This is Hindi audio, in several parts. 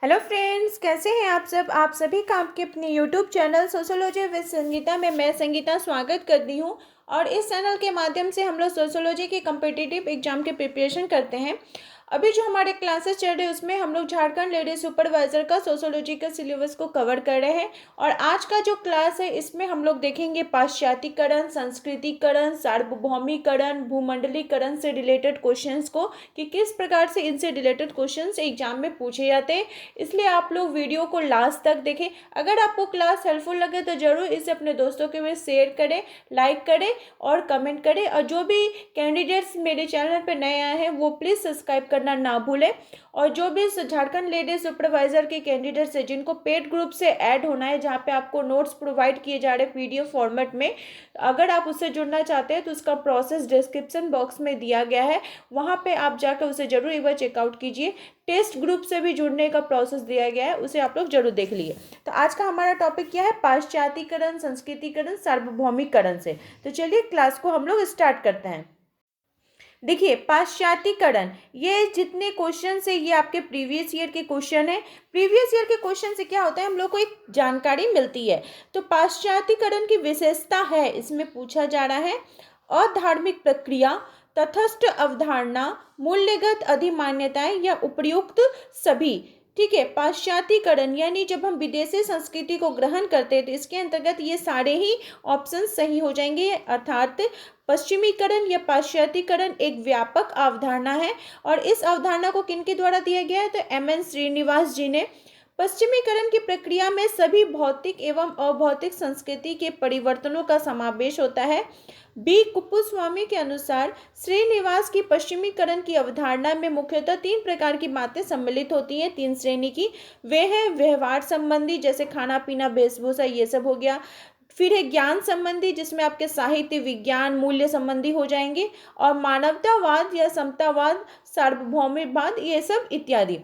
हेलो फ्रेंड्स, कैसे हैं आप सब। आप सभी का आपके अपने YouTube channel sociology with Sangeeta में मैं संगीता स्वागत करती हूं। और इस चैनल के माध्यम से हम लोग सोशियोलॉजी के कम्पिटिटिव एग्जाम के प्रिपरेशन करते हैं। अभी जो हमारे क्लासेस चल रहे हैं उसमें हम लोग झारखंड लेडी सुपरवाइजर का सोशियोलॉजी का सिलेबस को कवर कर रहे हैं। और आज का जो क्लास है इसमें हम लोग देखेंगे पाश्चातीकरण, संस्कृतिकरण, सार्वभौमिकरण, भूमंडलीकरण से रिलेटेड क्वेश्चंस को, कि किस प्रकार से इनसे रिलेटेड क्वेश्चंस एग्जाम में पूछे जाते हैं। इसलिए आप लोग वीडियो को लास्ट तक देखें। अगर आपको क्लास हेल्पफुल लगे तो ज़रूर इसे अपने दोस्तों के साथ शेयर करें, लाइक करें और कमेंट करें। और जो भी कैंडिडेट्स मेरे चैनल पर नए आए हैं वो प्लीज़ सब्सक्राइब करना ना भूलें। और जो भी झारखंड लेडी सुपरवाइजर के कैंडिडेट्स हैं जिनको पेड ग्रुप से ऐड होना है, जहाँ पे आपको नोट्स प्रोवाइड किए जा रहे हैं पीडीएफ फॉर्मेट में, अगर आप उससे जुड़ना चाहते हैं तो उसका प्रोसेस डिस्क्रिप्शन बॉक्स में दिया गया है, वहाँ पे आप जाकर उसे ज़रूर एक बार चेकआउट कीजिए। टेस्ट ग्रुप से भी जुड़ने का प्रोसेस दिया गया है, उसे आप लोग जरूर देख लीजिए। तो आज का हमारा टॉपिक क्या है, पाश्चातीकरण, संस्कृतिकरण, सार्वभौमिकरण से। तो चलिए क्लास को हम लोग स्टार्ट करते हैं। देखिए, पाश्चातीकरण, ये जितने क्वेश्चन है ये आपके प्रीवियस ईयर के क्वेश्चन है। प्रीवियस ईयर के क्वेश्चन से क्या होता है, हम लोग को एक जानकारी मिलती है। तो पाश्चातीकरण की विशेषता है, इसमें पूछा जा रहा है अधार्मिक प्रक्रिया, तटस्थ अवधारणा, मूल्यगत अधिमान्यताएं या उपयुक्त सभी। ठीक है, पाश्चातीकरण यानी जब हम विदेशी संस्कृति को ग्रहण करते हैं तो इसके अंतर्गत ये सारे ही ऑप्शन सही हो जाएंगे। अर्थात पश्चिमीकरण या पाश्चातीकरण एक व्यापक अवधारणा है। और इस अवधारणा को किनके द्वारा दिया गया है, तो एम.एन. श्रीनिवास जी ने। पश्चिमीकरण की प्रक्रिया में सभी भौतिक एवं अभौतिक संस्कृति के परिवर्तनों का समावेश होता है। बी. कुप्पुस्वामी के अनुसार श्रीनिवास की पश्चिमीकरण की अवधारणा में मुख्यतः 3 प्रकार की बातें सम्मिलित होती हैं, 3 श्रेणी की। वे हैं व्यवहार संबंधी, जैसे खाना पीना वेशभूषा ये सब हो गया। फिर है ज्ञान संबंधी, जिसमें आपके साहित्य, विज्ञान, मूल्य संबंधी हो जाएंगे। और मानवतावाद या समतावाद, सार्वभौमिकवाद, ये सब इत्यादि।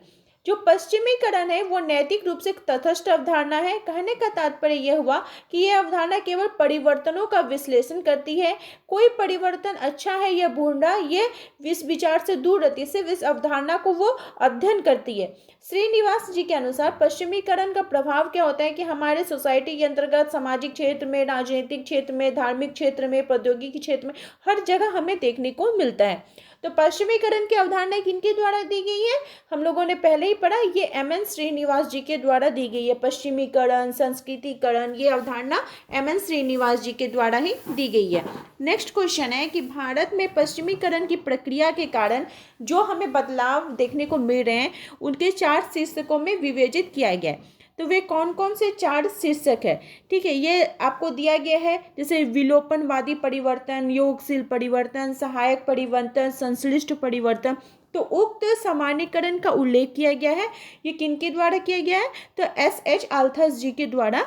जो पश्चिमीकरण है वो नैतिक रूप से तटस्थ अवधारणा है। कहने का तात्पर्य यह हुआ कि यह अवधारणा केवल परिवर्तनों का विश्लेषण करती है। कोई परिवर्तन अच्छा है या बुरा, ये इस विचार से दूर रहती है, सिर्फ इस अवधारणा को वो अध्ययन करती है। श्रीनिवास जी के अनुसार पश्चिमीकरण का प्रभाव क्या होता है कि हमारे सोसाइटी के अंतर्गत सामाजिक क्षेत्र में, राजनीतिक क्षेत्र में, धार्मिक क्षेत्र में, प्रौद्योगिकी क्षेत्र में, हर जगह हमें देखने को मिलता है। तो पश्चिमीकरण की अवधारणा किनके द्वारा दी गई है, हम लोगों ने पहले ही पढ़ा, ये एम.एन. श्रीनिवास जी के द्वारा दी गई है। पश्चिमीकरण, संस्कृतिकरण, ये अवधारणा एम.एन. श्रीनिवास जी के द्वारा ही दी गई है। नेक्स्ट क्वेश्चन है कि भारत में पश्चिमीकरण की प्रक्रिया के कारण जो हमें बदलाव देखने को मिल रहे हैं उनके 4 शीर्षकों में विभाजित किया गया है। तो वे कौन कौन से 4 शीर्षक है, ठीक है, ये आपको दिया गया है। जैसे विलोपनवादी परिवर्तन, योगशील परिवर्तन, सहायक परिवर्तन, संश्लिष्ट परिवर्तन। तो उक्त सामान्यीकरण का उल्लेख किया गया है। ये किनके द्वारा किया गया है, तो एस.एच. आल्थस जी के द्वारा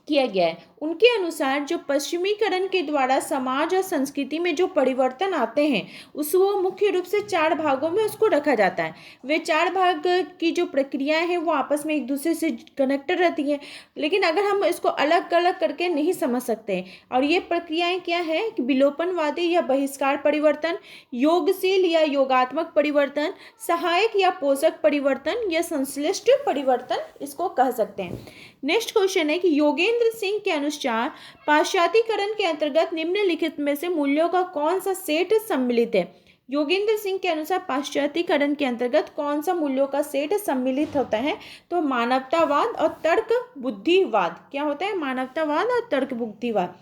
किया गया है। उनके अनुसार जो पश्चिमीकरण के द्वारा समाज और संस्कृति में जो परिवर्तन आते हैं उसको मुख्य रूप से 4 भागों में उसको रखा जाता है। वे 4 भाग की जो प्रक्रियाएं हैं वो आपस में एक दूसरे से कनेक्टेड रहती हैं, लेकिन अगर हम इसको अलग अलग करके नहीं समझ सकते हैं। और ये प्रक्रियाएं क्या है कि विलोपनवादी या बहिष्कार परिवर्तन, योगशील या योगात्मक परिवर्तन, सहायक या पोषक परिवर्तन या संश्लिष्ट परिवर्तन इसको कह सकते हैं। नेक्स्ट क्वेश्चन है कि योगेंद्र सिंह के अनुसार पाश्चातीकरण के अंतर्गत निम्नलिखित में से मूल्यों का कौन सा सेट सम्मिलित है। योगेंद्र सिंह के अनुसार पाश्चातीकरण के अंतर्गत कौन सा मूल्यों का सेट सम्मिलित होता है, तो मानवतावाद और तर्क बुद्धिवाद। क्या होता है, मानवतावाद और तर्क बुद्धिवाद।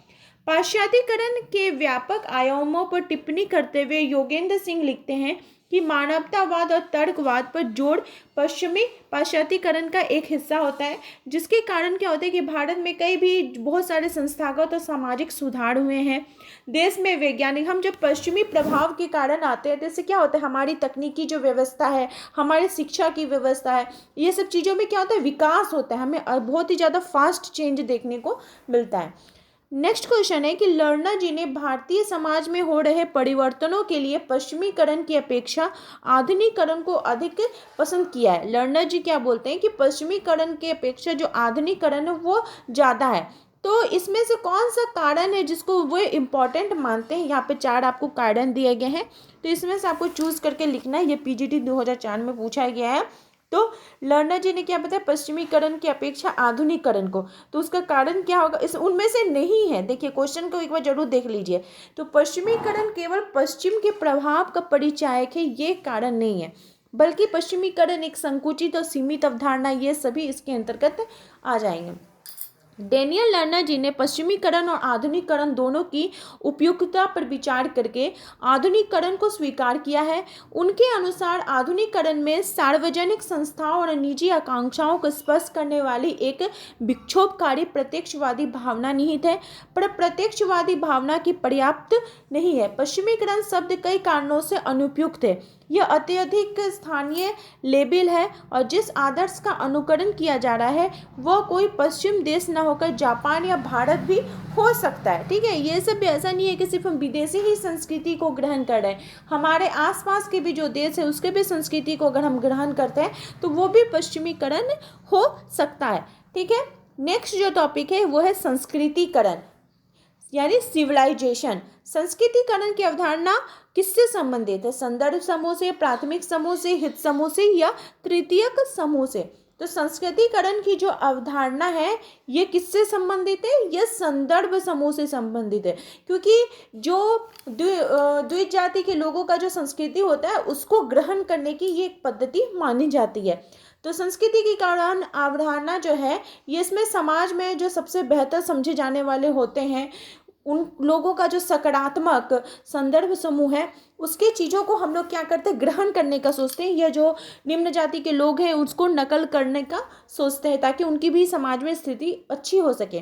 पाश्चातीकरण के व्यापक आयामों पर टिप्पणी करते हुए योगेंद्र सिंह लिखते हैं कि मानवतावाद और तर्कवाद पर जोड़ पश्चिमी पाश्चातीकरण का एक हिस्सा होता है, जिसके कारण क्या होता है कि भारत में कई भी बहुत सारे संस्थागत और सामाजिक सुधार हुए हैं। देश में वैज्ञानिक, हम जब पश्चिमी प्रभाव के कारण आते हैं तो इससे क्या होता है, हमारी तकनीकी जो व्यवस्था है, हमारी शिक्षा की व्यवस्था है, ये सब चीज़ों में क्या होता है, विकास होता है, हमें बहुत ही ज़्यादा फास्ट चेंज देखने को मिलता है। नेक्स्ट क्वेश्चन है कि लर्नर जी ने भारतीय समाज में हो रहे परिवर्तनों के लिए पश्चिमीकरण की अपेक्षा आधुनिकीकरण को अधिक पसंद किया है। लर्नर जी क्या बोलते हैं कि पश्चिमीकरण की अपेक्षा जो आधुनिकीकरण है वो ज़्यादा है। तो इसमें से कौन सा कारण है जिसको वो इम्पोर्टेंट मानते हैं। यहाँ पे 4 आपको कारण दिए गए हैं, तो इसमें से आपको चूज करके लिखना है। ये पीजीटी 2004 में पूछा गया है। तो लर्नर जी ने क्या बताया, पश्चिमीकरण की अपेक्षा आधुनिकीकरण को। तो उसका कारण क्या होगा, इस उनमें से नहीं है। देखिए क्वेश्चन को एक बार जरूर देख लीजिए। तो पश्चिमीकरण केवल पश्चिम के प्रभाव का परिचायक है, ये कारण नहीं है, बल्कि पश्चिमीकरण एक संकुचित और सीमित अवधारणा, ये सभी इसके अंतर्गत आ जाएंगे। डेनियल लर्नर जी ने पश्चिमीकरण और आधुनिकीकरण दोनों की उपयुक्तता पर विचार करके आधुनिकीकरण को स्वीकार किया है। उनके अनुसार आधुनिकीकरण में सार्वजनिक संस्थाओं और निजी आकांक्षाओं को स्पष्ट करने वाली एक विक्षोभकारी प्रत्यक्षवादी भावना निहित है, पर प्रत्यक्षवादी भावना की पर्याप्त नहीं है। पश्चिमीकरण शब्द कई कारणों से अनुपयुक्त है। यह अत्यधिक स्थानीय लेबल है और जिस आदर्श का अनुकरण किया जा रहा है वह कोई पश्चिम देश न होकर जापान या भारत भी हो सकता है। ठीक है, ये सब ऐसा नहीं है कि सिर्फ हम विदेशी ही संस्कृति को ग्रहण कर रहे हैं, हमारे आसपास के भी जो देश है उसके भी संस्कृति को अगर हम ग्रहण करते हैं तो वो भी पश्चिमीकरण हो सकता है। ठीक है, नेक्स्ट जो टॉपिक है वो है संस्कृतिकरण यानी सिविलाइजेशन। संस्कृतिकरण की अवधारणा किससे संबंधित है, संदर्भ समूह से, प्राथमिक समूह से, हित समूह से या तृतीयक समूह से। तो संस्कृतिकरण की जो अवधारणा है ये किससे संबंधित है, यह संदर्भ समूह से संबंधित है, क्योंकि जो द्विज जाति के लोगों का जो संस्कृति होता है उसको ग्रहण करने की ये एक पद्धति मानी जाती है। तो संस्कृति की कारण अवधारणा जो है ये इसमें समाज में जो सबसे बेहतर समझे जाने वाले होते हैं उन लोगों का जो सकारात्मक संदर्भ समूह है उसके चीज़ों को हम लोग क्या करते हैं, ग्रहण करने का सोचते हैं, या जो निम्न जाति के लोग हैं उसको नकल करने का सोचते हैं ताकि उनकी भी समाज में स्थिति अच्छी हो सके।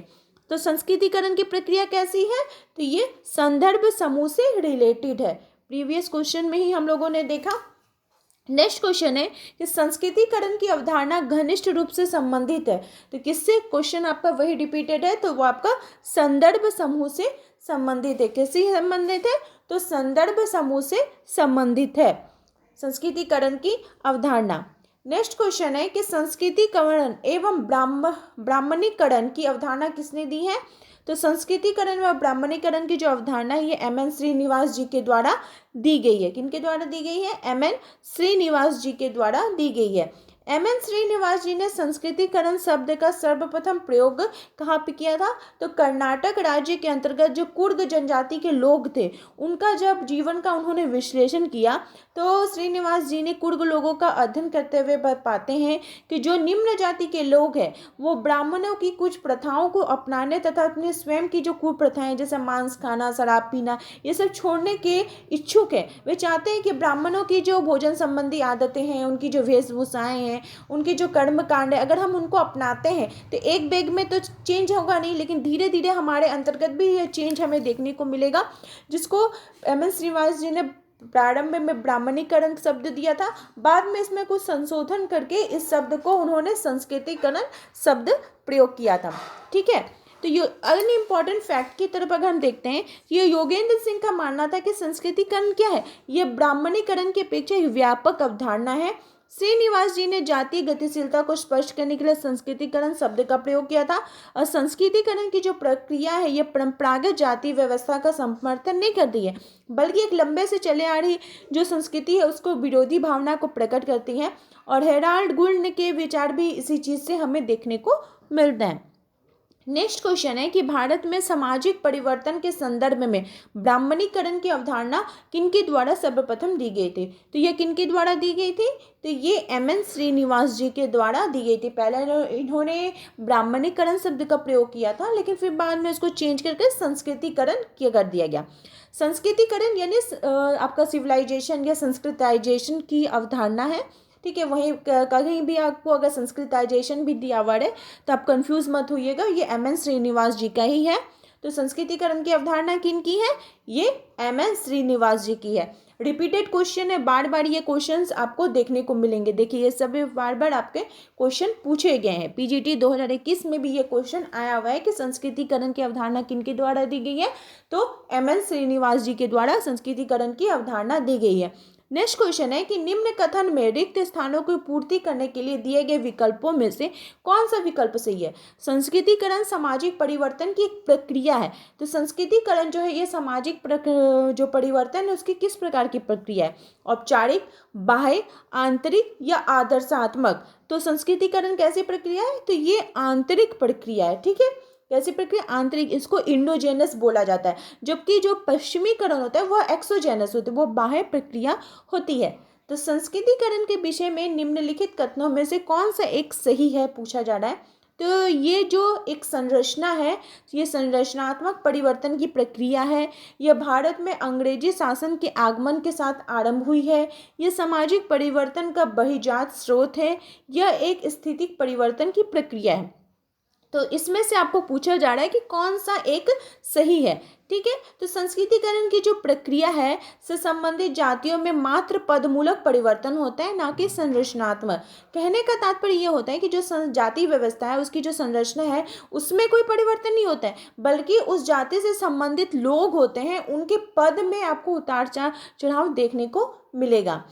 तो संस्कृतिकरण की प्रक्रिया कैसी है, तो ये संदर्भ समूह से रिलेटेड है। प्रीवियस क्वेश्चन में ही हम लोगों ने देखा। नेक्स्ट क्वेश्चन है कि संस्कृतिकरण की अवधारणा घनिष्ठ रूप से संबंधित है। तो किससे, क्वेश्चन आपका वही रिपीटेड है, तो वो आपका संदर्भ समूह से संबंधित है। किससे संबंधित है, तो संदर्भ समूह से संबंधित है संस्कृतिकरण की अवधारणा। नेक्स्ट क्वेश्चन है कि संस्कृतिकरण एवं ब्राह्मणीकरण की अवधारणा किसने दी है। तो संस्कृतिकरण व ब्राह्मणीकरण की जो अवधारणा है ये MN श्रीनिवास जी के द्वारा दी गई है। किनके द्वारा दी गई है, MN श्रीनिवास जी के द्वारा दी गई है। MN श्रीनिवास जी ने संस्कृतिकरण शब्द का सर्वप्रथम प्रयोग कहाँ पे किया था, तो कर्नाटक राज्य के अंतर्गत जो कुर्द जनजाति के लोग थे उनका जब जीवन का उन्होंने विश्लेषण किया तो श्रीनिवास जी ने कुर्द लोगों का अध्ययन करते हुए पाते हैं कि जो निम्न जाति के लोग हैं वो ब्राह्मणों की कुछ प्रथाओं को अपनाने तथा अपने स्वयं की जो कुप्रथाएं जैसे मांस खाना, शराब पीना, ये सब छोड़ने के इच्छुक है। वे चाहते हैं कि ब्राह्मणों की जो भोजन संबंधी आदतें हैं, उनकी जो वेशभूषाएं हैं, उनके जो कर्म कांड है, अगर हम उनको अपनाते हैं तो एक बेग में तो चेंज होगा नहीं, लेकिन धीरे धीरे हमारे अंतर्गत भी ये चेंज हमें देखने को मिलेगा, जिसको MN श्रीनिवास जी ने प्रारंभ में ब्राह्मणीकरण शब्द दिया था, बाद में इसमें कुछ संशोधन करके इस शब्द को उन्होंने संस्कृतिकरण शब्द प्रयोग किया था। ठीक है, तो ये अन इम्पॉर्टेंट फैक्ट की तरफ अगर हम देखते हैं, ये योगेंद्र सिंह का मानना था कि संस्कृतिकरण क्या है, ये ब्राह्मणीकरण की अपेक्षा एक व्यापक अवधारणा है। श्रीनिवास जी ने जातीय गतिशीलता को स्पष्ट करने के लिए संस्कृतिकरण शब्द का प्रयोग किया था और संस्कृतिकरण की जो प्रक्रिया है ये परंपरागत जाति व्यवस्था का समर्थन नहीं करती है, बल्कि एक लंबे से चले आ रही जो संस्कृति है उसको विरोधी भावना को प्रकट करती है। और हेराल्ड गुल्ड के विचार भी इसी चीज़ से हमें देखने को मिलते हैं। नेक्स्ट क्वेश्चन है कि भारत में सामाजिक परिवर्तन के संदर्भ में ब्राह्मणीकरण की अवधारणा किनके द्वारा सर्वप्रथम दी गई थी। तो ये किनके द्वारा दी गई थी, तो ये MN श्रीनिवास जी के द्वारा दी गई थी। पहले इन्होंने ब्राह्मणीकरण शब्द का प्रयोग किया था, लेकिन फिर बाद में इसको चेंज करके संस्कृतिकरण किया कर दिया गया। संस्कृतिकरण यानी आपका सिविलाइजेशन या संस्कृताइजेशन की अवधारणा है। ठीक है, वहीं कहीं भी आपको अगर संस्कृताइजेशन भी दिया हुआ है तो आप कंफ्यूज मत होइएगा, ये MN श्रीनिवास जी का ही है। तो संस्कृतिकरण की अवधारणा किन की है, ये MN श्रीनिवास जी की है। रिपीटेड क्वेश्चन है, बार बार ये क्वेश्चंस आपको देखने को मिलेंगे। देखिए ये सभी बार बार आपके क्वेश्चन पूछे गए हैं। PGT 2021 में भी ये क्वेश्चन आया हुआ है कि संस्कृतिकरण की अवधारणा किनके द्वारा दी गई है, तो MN श्रीनिवास जी के द्वारा संस्कृतिकरण की अवधारणा दी गई है। नेक्स्ट क्वेश्चन है कि निम्न कथन में रिक्त स्थानों की पूर्ति करने के लिए दिए गए विकल्पों में से कौन सा विकल्प सही है। संस्कृतिकरण सामाजिक परिवर्तन की एक प्रक्रिया है। तो संस्कृतिकरण जो है ये सामाजिक जो परिवर्तन है उसकी किस प्रकार की प्रक्रिया है। औपचारिक, बाह्य, आंतरिक या आदर्शात्मक। तो संस्कृतिकरण कैसी प्रक्रिया है, तो ये आंतरिक प्रक्रिया है। ठीक है, कैसी प्रक्रिया, आंतरिक। इसको इंडोजेनस बोला जाता है, जबकि जो पश्चिमीकरण होता है वह एक्सोजेनस होता है, वो बाह्य प्रक्रिया होती है। तो संस्कृतिकरण के विषय में निम्नलिखित कथनों में से कौन सा एक सही है पूछा जा रहा है। तो ये जो एक संरचना है, ये संरचनात्मक परिवर्तन की प्रक्रिया है। यह भारत में अंग्रेजी शासन के आगमन के साथ आरंभ हुई है। यह सामाजिक परिवर्तन का बहिर्जात स्रोत है। यह एक स्थितिक परिवर्तन की प्रक्रिया है। तो इसमें से आपको पूछा जा रहा है कि कौन सा एक सही है। ठीक है, तो संस्कृतिकरण की जो प्रक्रिया है से संबंधित जातियों में मात्र पदमूलक परिवर्तन होता है, ना कि संरचनात्मक। कहने का तात्पर्य यह होता है कि जो जाति व्यवस्था है उसकी जो संरचना है उसमें कोई परिवर्तन नहीं होता है, बल्कि उस जाति से संबंधित लोग होते हैं उनके पद में आपको उतार चढ़ाव देखने को मिलेगा।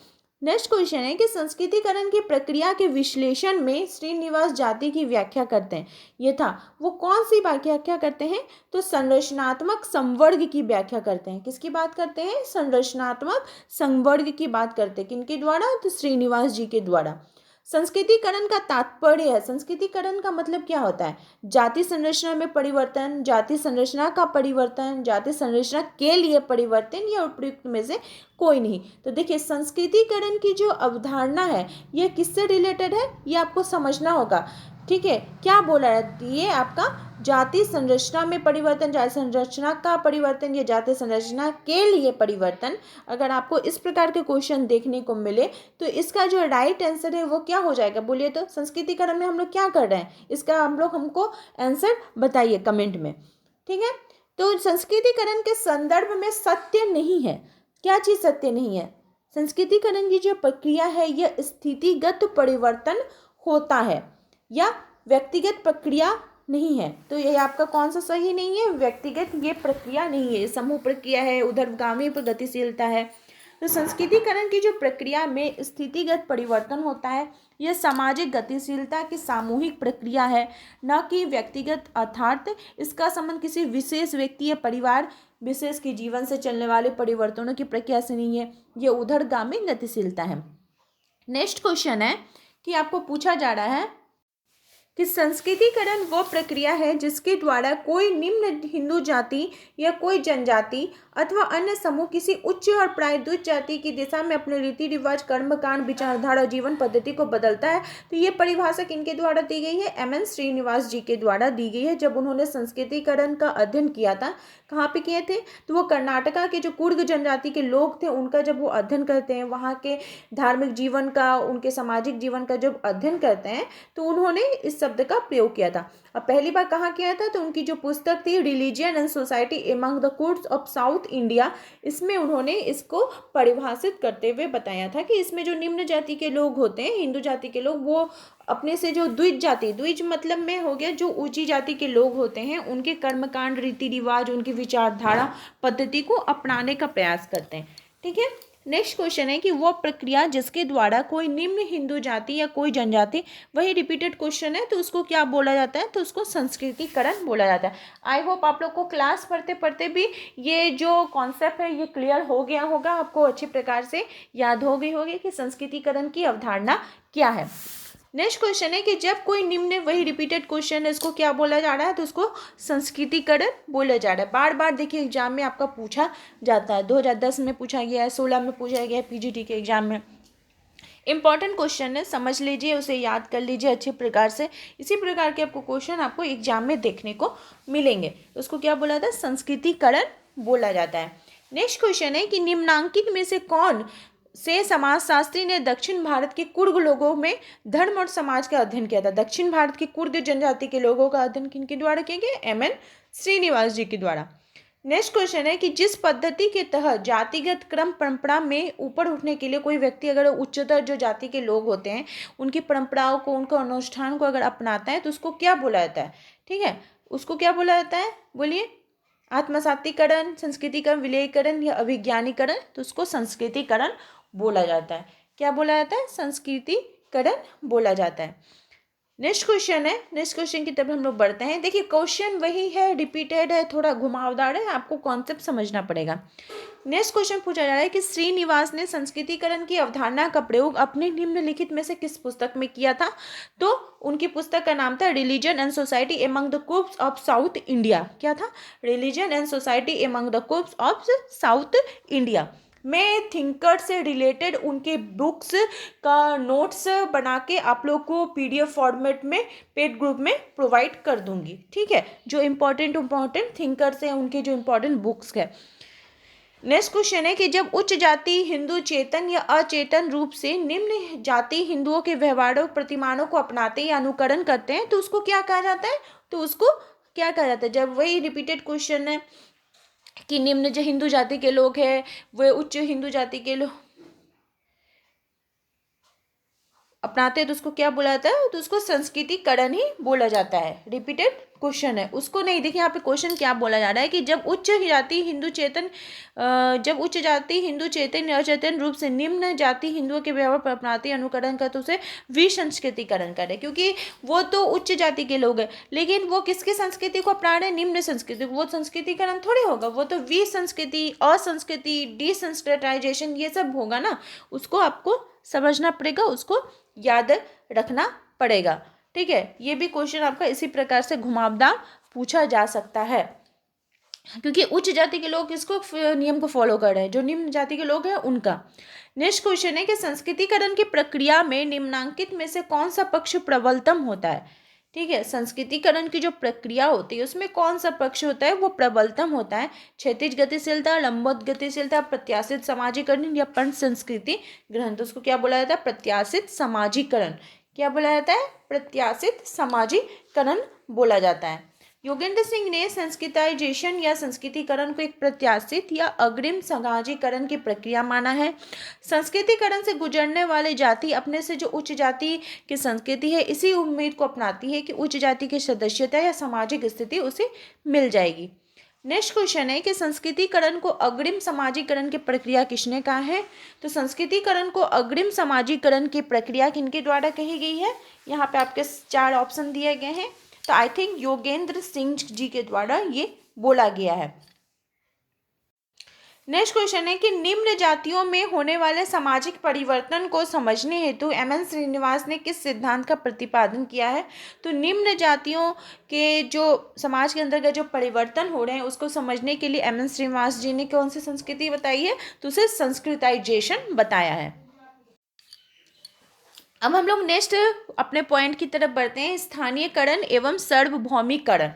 नेक्स्ट क्वेश्चन है कि संस्कृतिकरण की प्रक्रिया के विश्लेषण में श्रीनिवास जाति की व्याख्या करते हैं। ये था, वो कौन सी व्याख्या करते हैं, तो संरचनात्मक संवर्ग की व्याख्या करते हैं। किसकी बात करते हैं, संरचनात्मक संवर्ग की बात करते हैं। किनके द्वारा, तो श्रीनिवास जी के द्वारा। संस्कृतिकरण का तात्पर्य है, संस्कृतिकरण का मतलब क्या होता है, जाति संरचना में परिवर्तन, जाति संरचना का परिवर्तन, जाति संरचना के लिए परिवर्तन या उपयुक्त में से कोई नहीं। तो देखिए संस्कृतिकरण की जो अवधारणा है ये किससे रिलेटेड है, ये आपको समझना होगा। ठीक है, क्या बोला है, ये आपका जाति संरचना में परिवर्तन, जाति संरचना का परिवर्तन या जाति संरचना के लिए परिवर्तन। अगर आपको इस प्रकार के क्वेश्चन देखने को मिले तो इसका जो राइट आंसर है वो क्या हो जाएगा, बोलिए तो। संस्कृतिकरण में हम लोग क्या कर रहे हैं, इसका हमको आंसर बताइए कमेंट में। ठीक है, तो संस्कृतिकरण के संदर्भ में सत्य नहीं है। क्या चीज़ सत्य नहीं है, संस्कृतिकरण की जो प्रक्रिया है यह स्थितिगत परिवर्तन होता है या व्यक्तिगत प्रक्रिया नहीं है। तो ये आपका कौन सा सही नहीं है, व्यक्तिगत ये प्रक्रिया नहीं है, समूह प्रक्रिया है, उधरगामी गतिशीलता है। तो संस्कृतिकरण की जो प्रक्रिया में स्थितिगत परिवर्तन होता है यह सामाजिक गतिशीलता की सामूहिक प्रक्रिया है, न कि व्यक्तिगत। अर्थात इसका संबंध किसी विशेष व्यक्ति या परिवार विशेष के जीवन से चलने वाले परिवर्तनों की प्रक्रिया से नहीं है, यह उधरगामी गतिशीलता है। नेक्स्ट क्वेश्चन है कि आपको पूछा जा रहा है कि संस्कृतिकरण वो प्रक्रिया है जिसके द्वारा कोई निम्न हिंदू जाति या कोई जनजाति अथवा अन्य समूह किसी उच्च और प्रायद्वीप जाति की दिशा में अपने रीति रिवाज, कर्मकांड, विचारधारा और जीवन पद्धति को बदलता है। तो ये परिभाषा किनके द्वारा दी गई है, एम.एन. श्रीनिवास जी के द्वारा दी गई है। जब उन्होंने संस्कृतिकरण का अध्ययन किया था, कहाँ पे किए थे, तो वो कर्नाटका के जो कुर्ग जनजाति के लोग थे उनका जब वो अध्ययन करते हैं, वहाँ के धार्मिक जीवन का, उनके सामाजिक जीवन का जब अध्ययन करते हैं तो उन्होंने इस शब्द का प्रयोग किया था। अब पहली बार कहाँ किया था, तो उनकी जो पुस्तक थी religion and society among the Kurds of South India, इसमें उन्होंने इसको परिभाषित करते हुए बताया था कि इसमें जो निम्न जाति के लोग होते हैं, हिंदू जाति के लोग, वो अपने से जो द्विज जाति, द्विज मतलब में हो गया जो ऊंची जाति के लोग होते हैं, उनके कर्मकांड, रीति रिवाज, उनकी विचारधारा पद्धति को अपनाने का प्रयास करते हैं। ठीक है, नेक्स्ट क्वेश्चन है कि वो प्रक्रिया जिसके द्वारा कोई निम्न हिंदू जाति या कोई जनजाति, वही रिपीटेड क्वेश्चन है, तो उसको क्या बोला जाता है, तो उसको संस्कृतिकरण बोला जाता है। आई होप आप लोग को क्लास पढ़ते पढ़ते भी ये जो कॉन्सेप्ट है ये क्लियर हो गया होगा, आपको अच्छी प्रकार से याद हो गई होगी कि संस्कृतिकरण की अवधारणा क्या है। नेक्स्ट क्वेश्चन है कि जब कोई निम्न, वही रिपीटेड क्वेश्चन है, इसको क्या बोला जा रहा है, तो उसको संस्कृतिकरण बोला जा रहा है। बार बार देखिए एग्जाम में आपका पूछा जाता है, 2010 में पूछा गया है, 16 में पूछा गया है, पीजीटी के एग्जाम में। इंपॉर्टेंट क्वेश्चन है, समझ लीजिए, उसे याद कर लीजिए अच्छे प्रकार से। इसी प्रकार के आपको क्वेश्चन आपको एग्जाम में देखने को मिलेंगे। उसको क्या बोला जाता है, संस्कृतिकरण बोला जाता है। नेक्स्ट क्वेश्चन है कि निम्नांकित में से कौन से समाजशास्त्री ने दक्षिण भारत के कुर्ग लोगों में धर्म और समाज का अध्ययन किया था। दक्षिण भारत के कुर्ग जनजाति के लोगों का अध्ययन किनके द्वारा किया गया, एम.एन. श्रीनिवास जी के द्वारा। नेक्स्ट क्वेश्चन है कि जिस पद्धति के तहत जातिगत क्रम परंपरा में ऊपर उठने के लिए कोई व्यक्ति अगर उच्चतर जो जाति के लोग होते हैं उनकी परंपराओं को, उनका अनुष्ठान को अगर अपनाता है तो उसको क्या बोला जाता है। ठीक है, उसको क्या बोला जाता है, बोलिए। आत्मसातीकरण, संस्कृतिकरण, विलयीकरण या अभिज्ञानीकरण, तो उसको संस्कृतिकरण बोला जाता है। क्या बोला जाता है? संस्कृतिकरण बोला जाता है। नेक्स्ट क्वेश्चन है, नेक्स्ट क्वेश्चन की तरफ हम लोग बढ़ते हैं। देखिए क्वेश्चन वही है, रिपीटेड है, थोड़ा घुमावदार है, आपको कॉन्सेप्ट समझना पड़ेगा। नेक्स्ट क्वेश्चन पूछा जा रहा है कि श्रीनिवास ने संस्कृतिकरण की अवधारणा का प्रयोग अपने निम्नलिखित में से किस पुस्तक में किया था? तो उनकी पुस्तक का नाम था religion and society among the Coorgs of South India. क्या था? Religion and society among the Coorgs of South India. मैं थिंकर से रिलेटेड उनके बुक्स का नोट्स बना के आप लोग को पीडीएफ फॉर्मेट में पेड ग्रुप में प्रोवाइड कर दूंगी, ठीक है, जो इम्पोर्टेंट थिंकर से उनके जो इम्पोर्टेंट बुक्स है। नेक्स्ट क्वेश्चन है कि जब उच्च जाति हिंदू चेतन या अचेतन रूप से निम्न जाति हिंदुओं के व्यवहारों प्रतिमानों को अपनाते या अनुकरण करते हैं तो उसको क्या कहा जाता है? तो उसको क्या कहा जाता है? जब वही रिपीटेड क्वेश्चन है कि निम्न जो हिंदू जाति के लोग हैं वे उच्च हिंदू जाति के लोग अपनाते हैं तो उसको क्या बोला जाता है? तो उसको संस्कृतिकरण ही बोला जाता है। रिपीटेड क्वेश्चन है, उसको नहीं। देखिए यहाँ पे क्वेश्चन क्या बोला जा रहा है कि जब उच्च जाति हिंदू चेतन अचेतन रूप से निम्न जाति हिंदुओं के व्यवहार पर अपनाते अनुकरण कर तो उसे विसंस्कृतिकरण करे, क्योंकि वो तो उच्च जाति के लोग हैं लेकिन वो किसकी संस्कृति को अपना रहे हैं? निम्न संस्कृति। वो संस्कृतिकरण थोड़े होगा, वो तो विसंस्कृति, असंस्कृति, डिसंस्कृताइजेशन ये सब होगा ना। उसको आपको समझना पड़ेगा, उसको याद रखना पड़ेगा, ठीक है। ये भी क्वेश्चन आपका इसी प्रकार से घुमावदार पूछा जा सकता है, क्योंकि उच्च जाति के लोग इसको नियम को फॉलो कर रहे हैं, जो निम्न जाति के लोग हैं उनका। नेक्स्ट क्वेश्चन है कि संस्कृतिकरण की प्रक्रिया में निम्नांकित में से कौन सा पक्ष प्रबलतम होता है? ठीक है, संस्कृतिकरण की जो प्रक्रिया होती है उसमें कौन सा पक्ष होता है? वो प्रबलतम होता है। क्षैतिज गतिशीलता, लंबवत गतिशीलता, प्रत्याशित समाजीकरण या पंच संस्कृति ग्रहण। तो उसको क्या बोला जाता है? प्रत्याशित समाजीकरण। क्या बोला जाता है? प्रत्याशित समाजीकरण बोला जाता है। योगेंद्र सिंह ने संस्कृताइजेशन या संस्कृतिकरण को एक प्रत्याशित या अग्रिम समाजीकरण की प्रक्रिया माना है। संस्कृतिकरण से गुजरने वाले जाति अपने से जो उच्च जाति की संस्कृति है इसी उम्मीद को अपनाती है कि उच्च जाति की सदस्यता या सामाजिक स्थिति उसे मिल जाएगी। नेक्स्ट क्वेश्चन है कि संस्कृतिकरण को अग्रिम समाजीकरण की प्रक्रिया किसने कहा है? तो संस्कृतिकरण को अग्रिम समाजीकरण की प्रक्रिया किनके द्वारा कही गई है? यहाँ पे आपके 4 ऑप्शन दिए गए हैं, तो आई थिंक योगेंद्र सिंह जी के द्वारा ये बोला गया है। नेक्स्ट क्वेश्चन है कि निम्न जातियों में होने वाले सामाजिक परिवर्तन को समझने हेतु एमएन श्रीनिवास ने किस सिद्धांत का प्रतिपादन किया है? तो निम्न जातियों के जो समाज के अंतर्गत जो परिवर्तन हो रहे हैं उसको समझने के लिए एमएन श्रीनिवास जी ने कौन सी संस्कृति बताई है? तो उसे संस्कृताइजेशन बताया है। अब हम लोग नेक्स्ट अपने पॉइंट की तरफ बढ़ते हैं, स्थानीयकरण एवं सार्वभौमिकरण।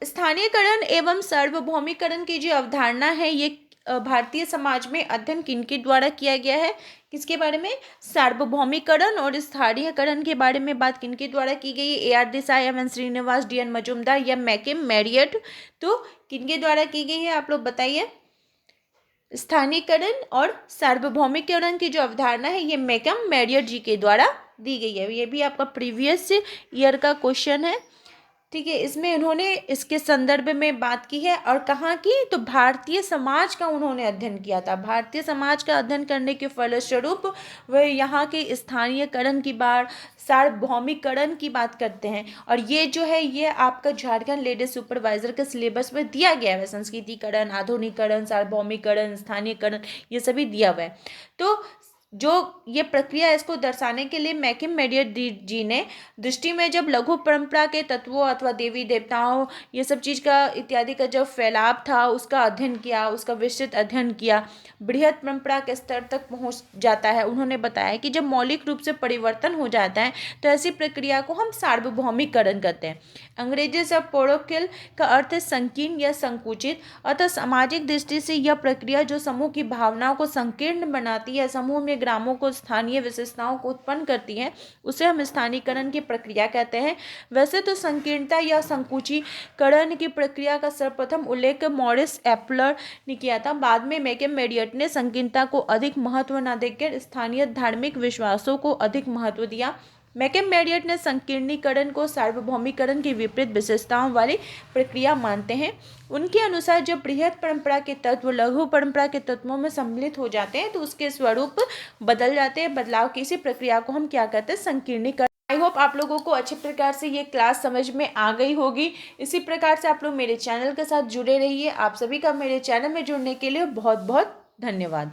स्थानीयकरण एवं सार्वभौमिकरण की जो अवधारणा है ये भारतीय समाज में अध्ययन किनके द्वारा किया गया है? किसके बारे में? सार्वभौमिकरण और स्थानीयकरण के बारे में बात किनके द्वारा की गई है? A R. Desai, M N. Srinivas, D N. Majumdar या मैकम मैरियट। तो किनके द्वारा की गई है? आप लोग बताइए। स्थानीयकरण और सार्वभौमिकरण की जो अवधारणा है ये मैकम मैरियट जी के द्वारा दी गई है। ये भी आपका प्रीवियस ईयर का क्वेश्चन है, ठीक है। इसमें उन्होंने इसके संदर्भ में बात की है और कहाँ की? तो भारतीय समाज का उन्होंने अध्ययन किया था। भारतीय समाज का अध्ययन करने के फलस्वरूप वह यहाँ के स्थानीयकरण की बात, सार्वभौमिकरण की बात करते हैं। और ये जो है ये आपका झारखंड लेडी सुपरवाइजर के सिलेबस में दिया गया है। संस्कृतिकरण, आधुनिकरण, सार्वभौमिकरण, स्थानीयकरण ये सभी दिया हुआ है। तो जो ये प्रक्रिया है इसको दर्शाने के लिए मैकम मैरियट जी ने दृष्टि में जब लघु परंपरा के तत्वों अथवा देवी देवताओं ये सब चीज़ का इत्यादि का जब फैलाव था उसका अध्ययन किया, उसका विस्तृत अध्ययन किया, बृहत परंपरा के स्तर तक पहुंच जाता है। उन्होंने बताया कि जब मौलिक रूप से परिवर्तन हो जाता है तो ऐसी प्रक्रिया को हम सार्वभौमिकरण कहते हैं। अंग्रेजी से पोरोकिल का अर्थ है संकीर्ण या संकुचित, अतः सामाजिक दृष्टि से यह प्रक्रिया जो समूह की भावनाओं को संकीर्ण बनाती है, समूह में ग्रामों को स्थानीय विशेषताओं को उत्पन्न करती है, उसे हम स्थानीयकरण की प्रक्रिया कहते हैं। वैसे तो संकीर्णता या संकुचीकरण की प्रक्रिया का सर्वप्रथम उल्लेख मॉरिस एप्लर ने किया था। बाद में मैकम मैरियट ने संकीर्णता को अधिक महत्व न देकर स्थानीय धार्मिक विश्वासों को अधिक महत्व दिया। मैकम मेडियट ने संकीर्णीकरण को सार्वभौमिकरण की विपरीत विशेषताओं वाली प्रक्रिया मानते हैं। उनके अनुसार जब बृहद परंपरा के तत्व लघु परंपरा के तत्वों में सम्मिलित हो जाते हैं तो उसके स्वरूप बदल जाते हैं। बदलाव की इसी प्रक्रिया को हम क्या कहते हैं? संकीर्णीकरण। आई होप आप लोगों को अच्छे प्रकार से ये क्लास समझ में आ गई होगी। इसी प्रकार से आप लोग मेरे चैनल के साथ जुड़े रहिए। आप सभी का मेरे चैनल में जुड़ने के लिए बहुत बहुत धन्यवाद।